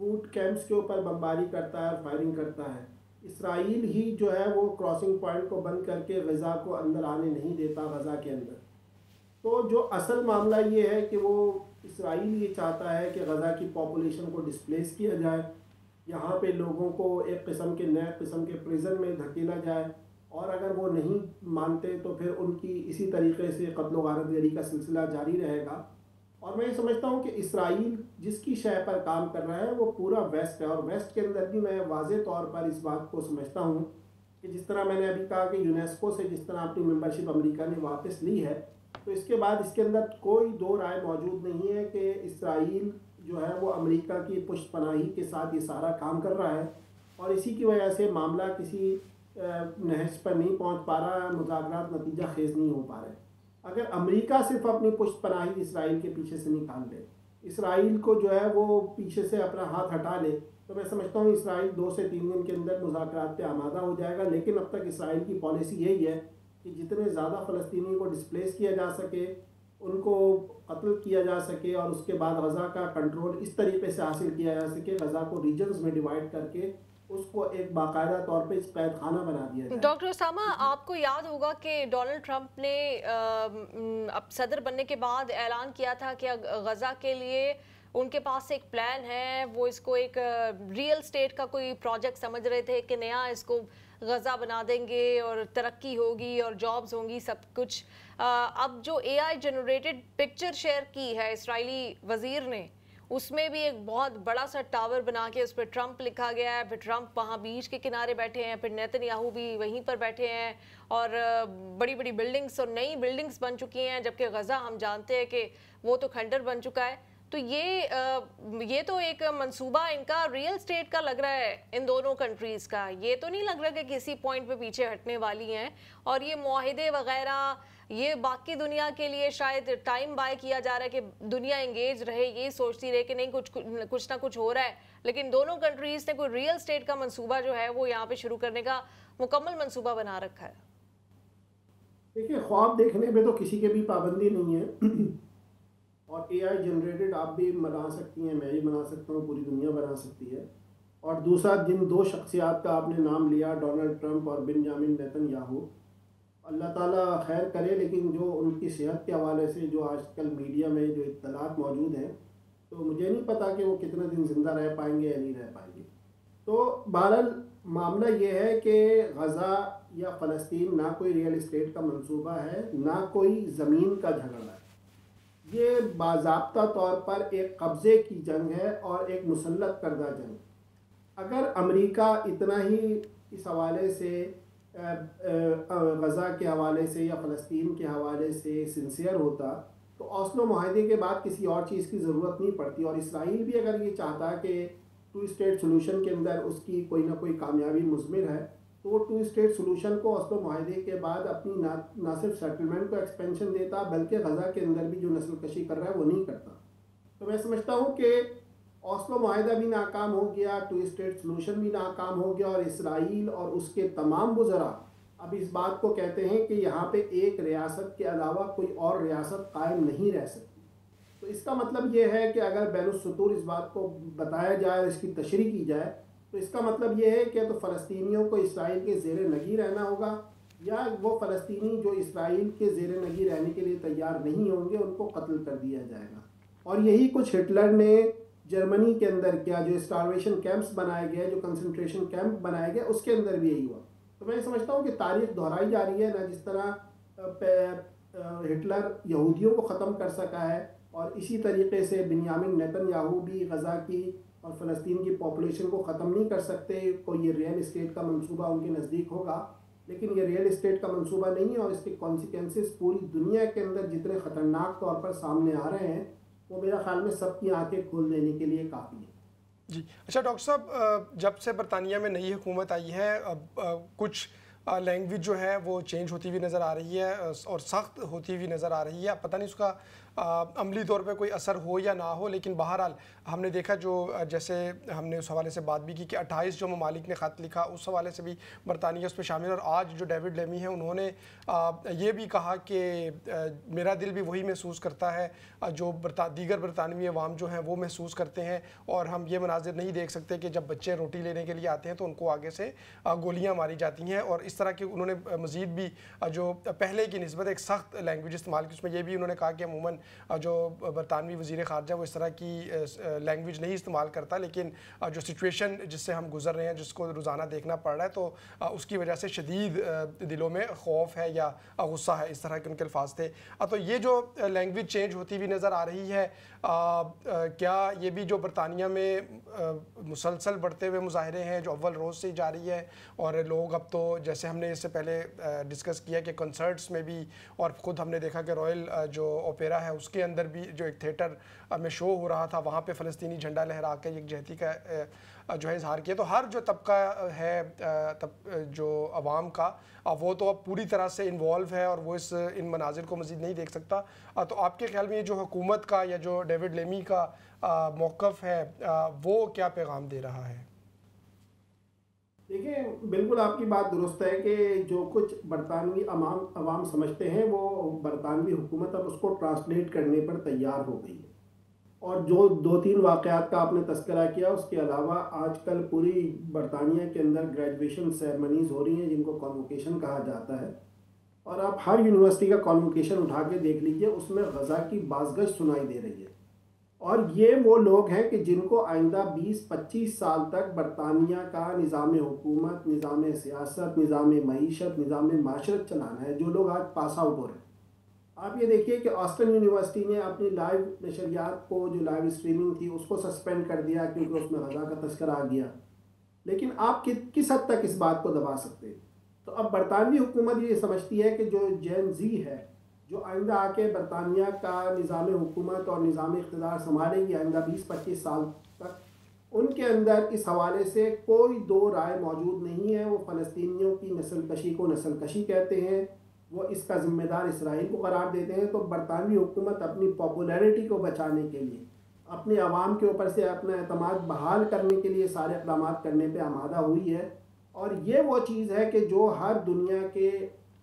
Food campus کے اوپر بمباری کرتا ہے اور فائرنگ کرتا ہے. اسرائیل ہی جو ہے وہ کراسنگ پوائنٹ کو بند کر کے غزہ کو اندر آنے نہیں دیتا غزہ کے اندر. تو جو اصل معاملہ یہ ہے کہ وہ اسرائیل یہ چاہتا ہے کہ غزہ کی پاپولیشن کو ڈسپلیس کیا جائے, یہاں پہ لوگوں کو ایک قسم کے نئے قسم کے پریزن میں دھکیلا جائے, اور اگر وہ نہیں مانتے تو پھر ان کی اسی طریقے سے قتل و غارت گری کا سلسلہ جاری رہے گا. اور میں یہ سمجھتا ہوں کہ اسرائیل جس کی شے پر کام کر رہا ہے وہ پورا ویسٹ ہے, اور ویسٹ کے اندر بھی میں واضح طور پر اس بات کو سمجھتا ہوں کہ جس طرح میں نے ابھی کہا کہ یونیسکو سے جس طرح اپنی ممبرشپ امریکہ نے واپس لی ہے, تو اس کے بعد اس کے اندر کوئی دو رائے موجود نہیں ہے کہ اسرائیل جو ہے وہ امریکہ کی پشت پناہی کے ساتھ یہ سارا کام کر رہا ہے, اور اسی کی وجہ سے معاملہ کسی نہج پر نہیں پہنچ پا رہا, مذاکرات نتیجہ خیز نہیں ہو پا رہے. اگر امریکہ صرف اپنی پشت پناہی اسرائیل کے پیچھے سے نکال لے, اسرائیل کو جو ہے وہ پیچھے سے اپنا ہاتھ ہٹا لے, تو میں سمجھتا ہوں اسرائیل 2 سے 3 دن کے اندر مذاکرات پہ آمادہ ہو جائے گا. لیکن اب تک اسرائیل کی پالیسی یہی ہے کہ جتنے زیادہ فلسطینیوں کو ڈسپلیس کیا جا سکے, ان کو قتل کیا جا سکے, اور اس کے بعد غزہ کا کنٹرول اس طریقے سے حاصل کیا جا سکے, غزہ کو ریجنز میں ڈیوائڈ کر کے اس کو ایک باقاعدہ طور پہ قید خانہ بنا دیا جائے. ڈاکٹر اسامہ, آپ کو یاد ہوگا کہ ڈونلڈ ٹرمپ نے اب صدر بننے کے بعد اعلان کیا تھا کہ غزہ کے لیے ان کے پاس ایک پلان ہے, وہ اس کو ایک ریئل اسٹیٹ کا کوئی پروجیکٹ سمجھ رہے تھے کہ نیا اس کو غزہ بنا دیں گے اور ترقی ہوگی اور جابز ہوں گی سب کچھ. اب جو اے آئی جنریٹڈ پکچر شیئر کی ہے اسرائیلی وزیر نے, اس میں بھی ایک بہت بڑا سا ٹاور بنا کے اس پہ ٹرمپ لکھا گیا ہے, پھر ٹرمپ وہاں بیچ کے کنارے بیٹھے ہیں, پھر نیتن یاہو بھی وہیں پر بیٹھے ہیں, اور بڑی بڑی بلڈنگز اور نئی بلڈنگز بن چکی ہیں, جبکہ غزہ ہم جانتے ہیں کہ وہ تو کھنڈر بن چکا ہے. تو یہ تو ایک منصوبہ ان کا ریئل اسٹیٹ کا لگ رہا ہے ان دونوں کنٹریز کا. یہ تو نہیں لگ رہا کہ کسی پوائنٹ پہ پیچھے ہٹنے والی ہیں, اور یہ معاہدے وغیرہ یہ باقی دنیا کے لیے شاید ٹائم بائی کیا جا رہا ہے کہ دنیا انگیج رہے, یہ سوچتی رہے کہ نہیں کچھ نہ کچھ ہو رہا ہے. لیکن دونوں کنٹریز نے کوئی ریئل اسٹیٹ کا منصوبہ جو ہے وہ یہاں پہ شروع کرنے کا مکمل منصوبہ بنا رکھا ہے. دیکھیے, خواب دیکھنے میں تو کسی کے بھی پابندی نہیں ہے, اور اے آئی جنریٹڈ آپ بھی بنا سکتی ہیں, میں بھی بنا سکتا ہوں, پوری دنیا بنا سکتی ہے. اور دوسرا, جن 2 شخصیات کا آپ نے نام لیا, ڈونلڈ ٹرمپ اور بنجامن نیتن یاہو, اللہ تعالیٰ خیر کرے, لیکن جو ان کی صحت کے حوالے سے جو آج کل میڈیا میں جو اطلاعات موجود ہیں, تو مجھے نہیں پتا کہ وہ کتنے دن زندہ رہ پائیں گے یا نہیں رہ پائیں گے. تو بہرحال معاملہ یہ ہے کہ غزہ یا فلسطین نہ کوئی ریئل اسٹیٹ کا منصوبہ ہے, نہ کوئی زمین کا جھگڑا ہے. یہ باضابطہ طور پر ایک قبضے کی جنگ ہے اور ایک مسلط کردہ جنگ. اگر امریکہ اتنا ہی اس حوالے سے غزہ کے حوالے سے یا فلسطین کے حوالے سے سنسیئر ہوتا, تو اوسلو معاہدے کے بعد کسی اور چیز کی ضرورت نہیں پڑتی. اور اسرائیل بھی اگر یہ چاہتا کہ 2 اسٹیٹ سولوشن کے اندر اس کی کوئی نہ کوئی کامیابی مضمر ہے, تو وہ 2 اسٹیٹ سولوشن کو اوسلو معاہدے کے بعد اپنی نہ صرف سیٹلمنٹ کو ایکسپینشن دیتا, بلکہ غزہ کے اندر بھی جو نسل کشی کر رہا ہے وہ نہیں کرتا. تو میں سمجھتا ہوں کہ اوسلو معاہدہ بھی ناکام ہو گیا, 2 اسٹیٹ سولوشن بھی ناکام ہو گیا, اور اسرائیل اور اس کے تمام وزراء اب اس بات کو کہتے ہیں کہ یہاں پہ ایک ریاست کے علاوہ کوئی اور ریاست قائم نہیں رہ سکتی. تو اس کا مطلب یہ ہے کہ اگر بین السطور اس بات کو بتایا جائے اور اس کی تشریح کی جائے, تو اس کا مطلب یہ ہے کہ تو فلسطینیوں کو اسرائیل کے زیر نگی رہنا ہوگا, یا وہ فلسطینی جو اسرائیل کے زیر نگی رہنے کے لیے تیار نہیں ہوں گے ان کو قتل کر دیا جائے گا. اور یہی کچھ ہٹلر نے جرمنی کے اندر کیا, جو اسٹارویشن کیمپس بنائے گئے, جو کنسنٹریشن کیمپ بنائے گئے, اس کے اندر بھی یہی ہوا. تو میں سمجھتا ہوں کہ تاریخ دہرائی جا رہی ہے, نہ جس طرح ہٹلر یہودیوں کو ختم کر سکا ہے, اور اسی طریقے سے بنیامن نیتن یاہو بھی غزہ کی اور فلسطین کی پاپولیشن کو ختم نہیں کر سکتے. کوئی یہ ریئل اسٹیٹ کا منصوبہ ان کے نزدیک ہوگا, لیکن یہ ریئل اسٹیٹ کا منصوبہ نہیں ہے, اور اس کے کانسیکوینسز پوری دنیا کے اندر جتنے خطرناک طور پر سامنے آ رہے ہیں, وہ میرا خیال میں سب کی آنکھیں کھول دینے کے لیے کافی ہے. جی اچھا ڈاکٹر صاحب, جب سے برطانیہ میں نئی حکومت آئی ہے, اب کچھ لینگویج جو ہے وہ چینج ہوتی ہوئی نظر آ رہی ہے اور سخت ہوتی ہوئی نظر آ رہی ہے. اب پتہ نہیں اس کا عملی طور پہ کوئی اثر ہو یا نہ ہو، لیکن بہرحال ہم نے دیکھا جو جیسے ہم نے اس حوالے سے بات بھی کی کہ 28 جو ممالک نے خط لکھا، اس حوالے سے بھی برطانیہ اس پہ شامل، اور آج جو ڈیوڈ لیمی ہیں انہوں نے یہ بھی کہا کہ میرا دل بھی وہی محسوس کرتا ہے جو دیگر برطانوی عوام جو ہیں وہ محسوس کرتے ہیں، اور ہم یہ مناظر نہیں دیکھ سکتے کہ جب بچے روٹی لینے کے لیے آتے ہیں تو ان کو آگے سے گولیاں ماری جاتی ہیں، اور اس طرح کے انہوں نے مزید بھی جو پہلے کی نسبت ایک سخت لینگویج استعمال کی۔ اس میں یہ بھی انہوں نے کہا کہ عموماً جو برطانوی وزیر خارجہ وہ اس طرح کی لینگویج نہیں استعمال کرتا، لیکن جو سچویشن جس سے ہم گزر رہے ہیں، جس کو روزانہ دیکھنا پڑ رہا ہے، تو اس کی وجہ سے شدید دلوں میں خوف ہے یا غصہ ہے، اس طرح کے ان کے الفاظ تھے۔ تو یہ جو لینگویج چینج ہوتی ہوئی نظر آ رہی ہے، کیا یہ بھی جو برطانیہ میں مسلسل بڑھتے ہوئے مظاہرے ہیں جو اول روز سے ہی جاری ہے، اور لوگ اب تو جیسے ہم نے اس سے پہلے ڈسکس کیا کہ کنسرٹس میں بھی، اور خود ہم نے دیکھا کہ رائل جو اوپیرا ہے اس کے اندر بھی جو ایک تھیٹر میں شو ہو رہا تھا وہاں پہ فلسطینی جھنڈا لہرا کے یکجہتی کا جو ہے اظہار کیا، تو ہر جو طبقہ ہے جو عوام کا وہ تو اب پوری طرح سے انوالو ہے اور وہ ان مناظر کو مزید نہیں دیکھ سکتا۔ تو آپ کے خیال میں یہ جو حکومت کا یا جو ڈیوڈ لیمی کا موقف ہے وہ کیا پیغام دے رہا ہے؟ دیکھیں، بالکل آپ کی بات درست ہے کہ جو کچھ برطانوی عوام سمجھتے ہیں وہ برطانوی حکومت اب اس کو ٹرانسلیٹ کرنے پر تیار ہو گئی ہے، اور جو 2-3 واقعات کا آپ نے تذکرہ کیا، اس کے علاوہ آج کل پوری برطانیہ کے اندر گریجویشن سیرمنیز ہو رہی ہیں جن کو کانوکیشن کہا جاتا ہے، اور آپ ہر یونیورسٹی کا کانوکیشن اٹھا کے دیکھ لیجئے، اس میں غزہ کی بازگشت سنائی دے رہی ہے، اور یہ وہ لوگ ہیں کہ جن کو آئندہ 20-25 سال تک برطانیہ کا نظام حکومت، نظام سیاست، نظام معیشت، نظام معاشرت چلانا ہے، جو لوگ آج پاس آؤٹ ہو رہے ہیں۔ آپ یہ دیکھیے کہ آسٹن یونیورسٹی نے اپنی لائیو نشریات کو، جو لائیو اسٹریمنگ تھی، اس کو سسپینڈ کر دیا کیونکہ اس میں غزہ کا تذکرہ آ گیا، لیکن آپ کس حد تک اس بات کو دبا سکتے ہیں؟ تو اب برطانوی حکومت یہ سمجھتی ہے کہ جو جین زی ہے، جو آئندہ آ کے برطانیہ کا نظام حکومت اور نظام اقتدار سنبھالے گی آئندہ 20-25 سال تک، ان کے اندر اس حوالے سے کوئی دو رائے موجود نہیں ہے۔ وہ فلسطینیوں کی نسل کشی کو نسل کشی کہتے ہیں، وہ اس کا ذمہ دار اسرائیل کو قرار دیتے ہیں۔ تو برطانوی حکومت اپنی پاپولیرٹی کو بچانے کے لیے، اپنے عوام کے اوپر سے اپنا اعتماد بحال کرنے کے لیے سارے اقدامات کرنے پہ آمادہ ہوئی ہے، اور یہ وہ چیز ہے کہ جو ہر دنیا کے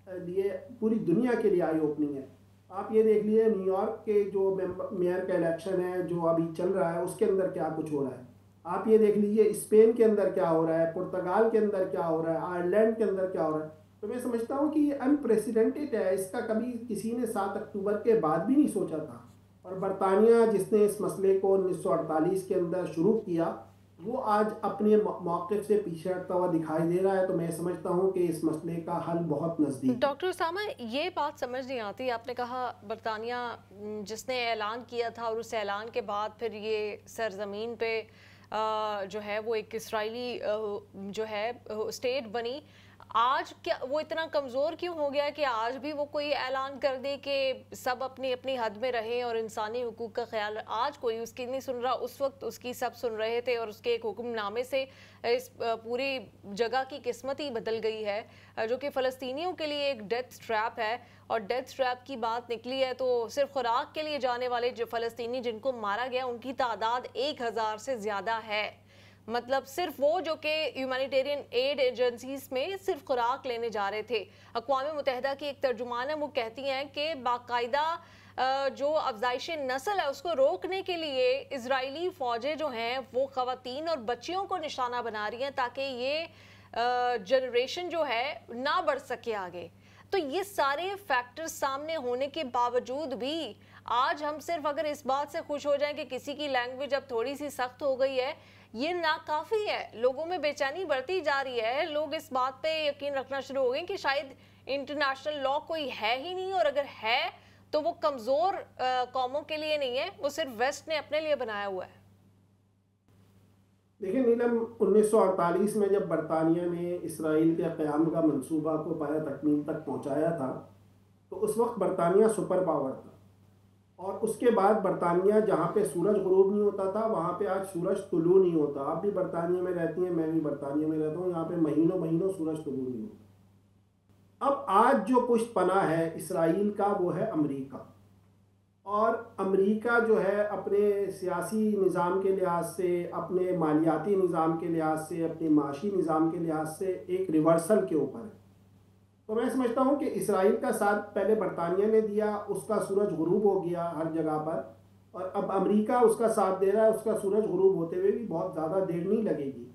لیے، پوری دنیا کے لیے آئی اوپننگ ہے۔ آپ یہ دیکھ لیے نیو یارک کے جو میئر کا الیکشن ہے جو ابھی چل رہا ہے، اس کے اندر کیا کچھ ہو رہا ہے۔ آپ یہ دیکھ لیجئے اسپین کے اندر کیا ہو رہا ہے، پرتگال کے اندر کیا ہو رہا ہے، آئرلینڈ کے اندر کیا ہو رہا ہے۔ تو میں سمجھتا ہوں کہ یہ انپریسیڈنٹڈ ہے، اس کا کبھی کسی نے 7 اکتوبر کے بعد بھی نہیں سوچا تھا، اور برطانیہ جس نے اس مسئلے کو 1948 کے اندر شروع کیا، وہ آج اپنے موقف سے پیچھے ہٹتا ہوا دکھائی دے رہا ہے۔ تو میں سمجھتا ہوں کہ اس مسئلے کا حل بہت نزدیک ہے۔ ڈاکٹر اسامہ، یہ بات سمجھ نہیں آتی، آپ نے کہا برطانیہ جس نے اعلان کیا تھا اور اس اعلان کے بعد پھر یہ سرزمین پہ جو ہے وہ ایک اسرائیلی جو ہے اسٹیٹ بنی، آج کیا وہ اتنا کمزور کیوں ہو گیا کہ آج بھی وہ کوئی اعلان کر دے کہ سب اپنی اپنی حد میں رہیں اور انسانی حقوق کا خیال؟ آج کوئی اس کی نہیں سن رہا، اس وقت اس کی سب سن رہے تھے، اور اس کے ایک حکم نامے سے اس پوری جگہ کی قسمت ہی بدل گئی ہے، جو کہ فلسطینیوں کے لیے ایک ڈیتھ ٹریپ ہے۔ اور ڈیتھ ٹریپ کی بات نکلی ہے تو صرف خوراک کے لیے جانے والے جو فلسطینی جن کو مارا گیا ان کی تعداد 1000 سے زیادہ ہے، مطلب صرف وہ جو کہ ہیومینیٹیرین ایڈ ایجنسیز میں صرف خوراک لینے جا رہے تھے۔ اقوام متحدہ کی ایک ترجمان ہے، وہ کہتی ہیں کہ باقاعدہ جو افزائش نسل ہے اس کو روکنے کے لیے اسرائیلی فوجیں جو ہیں وہ خواتین اور بچیوں کو نشانہ بنا رہی ہیں تاکہ یہ جنریشن جو ہے نہ بڑھ سکے آگے۔ تو یہ سارے فیکٹر سامنے ہونے کے باوجود بھی آج ہم صرف اگر اس بات سے خوش ہو جائیں کہ کسی کی لینگویج اب تھوڑی سی سخت ہو گئی ہے، یہ ناکافی ہے۔ لوگوں میں بے چینی بڑھتی جا رہی ہے، لوگ اس بات پہ یقین رکھنا شروع ہو گئے کہ شاید انٹرنیشنل لا کوئی ہے ہی نہیں، اور اگر ہے تو وہ کمزور قوموں کے لیے نہیں ہے، وہ صرف ویسٹ نے اپنے لیے بنایا ہوا ہے۔ دیکھیں نیلم، 1948 میں جب برطانیہ نے اسرائیل کے قیام کا منصوبہ کو پایہ تکمیل تک پہنچایا تھا تو اس وقت برطانیہ سپر پاور تھا، اور اس کے بعد برطانیہ جہاں پہ سورج غروب نہیں ہوتا تھا وہاں پہ آج سورج طلوع نہیں ہوتا۔ آپ بھی برطانیہ میں رہتی ہیں، میں بھی برطانیہ میں رہتا ہوں، یہاں پہ مہینوں مہینوں سورج طلوع نہیں ہوتا۔ اب آج جو پشت پناہ ہے اسرائیل کا وہ ہے امریکہ، اور امریکہ جو ہے اپنے سیاسی نظام کے لحاظ سے، اپنے مالیاتی نظام کے لحاظ سے، اپنے معاشی نظام کے لحاظ سے ایک ریورسل کے اوپر ہے۔ تو میں سمجھتا ہوں کہ اسرائیل کا ساتھ پہلے برطانیہ نے دیا، اس کا سورج غروب ہو گیا ہر جگہ پر، اور اب امریکہ اس کا ساتھ دے رہا ہے، اس کا سورج غروب ہوتے ہوئے بھی بہت زیادہ دیر نہیں لگے گی۔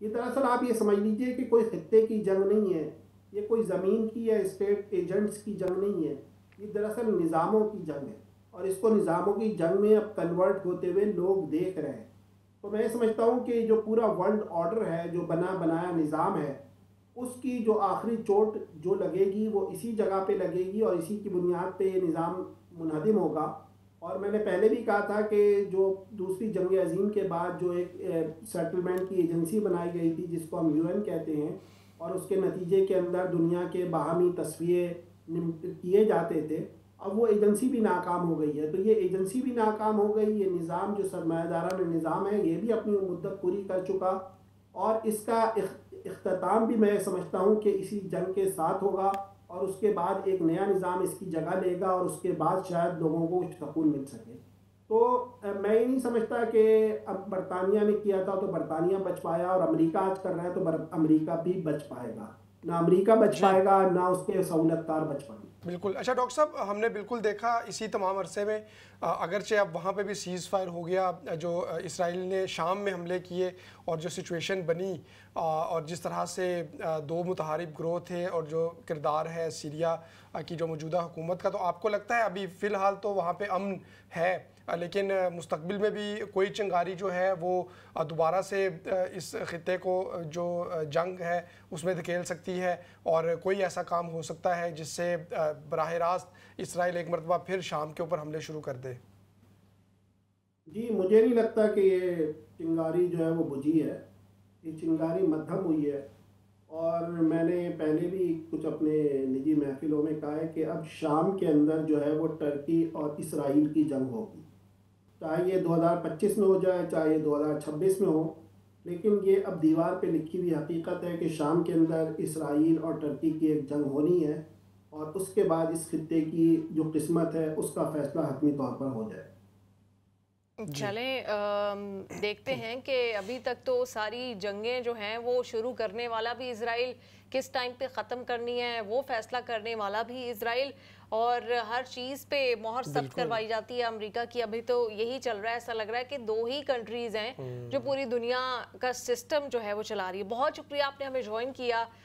یہ دراصل آپ یہ سمجھ لیجئے کہ کوئی خطے کی جنگ نہیں ہے، یہ کوئی زمین کی یا اسٹیٹ ایجنٹس کی جنگ نہیں ہے، یہ دراصل نظاموں کی جنگ ہے، اور اس کو نظاموں کی جنگ میں اب کنورٹ ہوتے ہوئے لوگ دیکھ رہے ہیں۔ تو میں سمجھتا ہوں کہ جو پورا ورلڈ آرڈر ہے، جو بنا بنایا نظام ہے، اس کی جو آخری چوٹ جو لگے گی وہ اسی جگہ پہ لگے گی، اور اسی کی بنیاد پہ یہ نظام منہدم ہوگا۔ اور میں نے پہلے بھی کہا تھا کہ جو دوسری جنگ عظیم کے بعد جو ایک سیٹلمنٹ کی ایجنسی بنائی گئی تھی جس کو ہم UN کہتے ہیں، اور اس کے نتیجے کے اندر دنیا کے باہمی تصفیے کیے جاتے تھے، اب وہ ایجنسی بھی ناکام ہو گئی ہے۔ تو یہ ایجنسی بھی ناکام ہو گئی، یہ نظام جو سرمایہ دارانہ نظام ہے یہ بھی اپنی مدت پوری کر چکا، اور اس کا اختتام بھی میں سمجھتا ہوں کہ اسی جنگ کے ساتھ ہوگا، اور اس کے بعد ایک نیا نظام اس کی جگہ لے گا، اور اس کے بعد شاید لوگوں کو سکون مل سکے۔ تو میں یہ نہیں سمجھتا کہ اب برطانیہ نے کیا تھا تو برطانیہ بچ پایا، اور امریکہ آج کر رہا ہے تو امریکہ بھی بچ پائے گا، نہ امریکہ بچ پائے گا نہ اس کے سہولت کار بچ پائیں گے۔ بالکل۔ اچھا ڈاکٹر صاحب، ہم نے بالکل دیکھا اسی تمام عرصے میں، اگرچہ اب وہاں پہ بھی سیز فائر ہو گیا، جو اسرائیل نے شام میں حملے کیے اور جو سچویشن بنی، اور جس طرح سے دو متحارب گروہ تھے، اور جو کردار ہے سیریا کی جو موجودہ حکومت کا، تو آپ کو لگتا ہے ابھی فی الحال تو وہاں پہ امن ہے، لیکن مستقبل میں بھی کوئی چنگاری جو ہے وہ دوبارہ سے اس خطے کو جو جنگ ہے اس میں دھکیل سکتی ہے، اور کوئی ایسا کام ہو سکتا ہے جس سے براہ راست اسرائیل ایک مرتبہ پھر شام کے اوپر حملے شروع کر دے؟ جی مجھے نہیں لگتا کہ یہ چنگاری جو ہے وہ بجھی ہے، یہ چنگاری مدھم ہوئی ہے، اور میں نے پہلے بھی کچھ اپنے نجی محفلوں میں کہا ہے کہ اب شام کے اندر جو ہے وہ ترکی اور اسرائیل کی جنگ ہوگی، چاہے یہ 2025 میں ہو جائے چاہے یہ 2026 میں ہو، لیکن یہ اب دیوار پہ لکھی ہوئی حقیقت ہے کہ شام کے اندر اسرائیل اور ترکی کی ایک جنگ ہونی ہے، اور اس کے بعد اس خطے کی جو قسمت ہے اس کا فیصلہ حتمی طور پر ہو جائے۔ چلیں دیکھتے ہیں کہ ابھی تک تو ساری جنگیں جو ہیں وہ شروع کرنے والا بھی اسرائیل، کس ٹائم پہ ختم کرنی ہے وہ فیصلہ کرنے والا بھی اسرائیل، اور ہر چیز پہ مہر سخت کروائی جاتی ہے امریکہ کی۔ ابھی تو یہی چل رہا ہے، ایسا لگ رہا ہے کہ دو ہی کنٹریز ہیں جو پوری دنیا کا سسٹم جو ہے وہ چلا رہی ہے۔ بہت شکریہ آپ نے ہمیں جوائن کیا